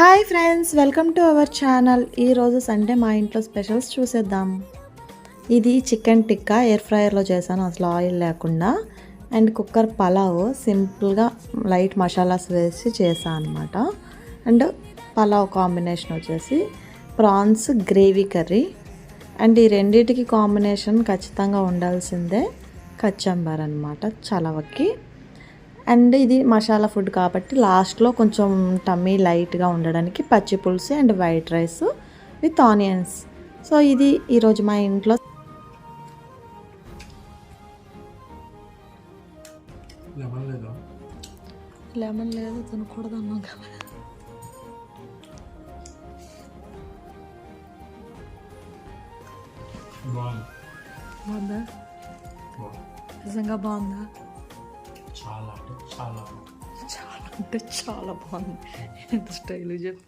Hi friends, welcome to our channel. ఈరోజు Sunday మా ఇంట్లో స్పెషల్స్ చూసేద్దాం. ఇది చికెన్ టిక్కా ఎయిర్ ఫ్రైయర్లో చేశాను, అసలు ఆయిల్ లేకుండా. అండ్ కుక్కర్ పలావ్ సింపుల్గా లైట్ మసాలాస్ వేసి చేశాను అనమాట. అండ్ పలావ్ కాంబినేషన్ వచ్చేసి ప్రాన్స్ గ్రేవీ కర్రీ. అండ్ ఈ రెండింటికి కాంబినేషన్ ఖచ్చితంగా ఉండాల్సిందే కచ్చంబర్ అనమాట, చలవకి. అండ్ ఇది మసాలా ఫుడ్ కాబట్టి లాస్ట్లో కొంచెం టమ్మీ లైట్గా ఉండడానికి పచ్చి పులుసు and white rice with onions. So ఇది ఈరోజు మా ఇంట్లో. లెమన్ లేదు, తినకూడదు అన్నాం కదా. బాగుందా? నిజంగా బాగుందా? చాలా అంటే చాలా బాగుంది. ఎంత స్టైల్ చెప్తాను.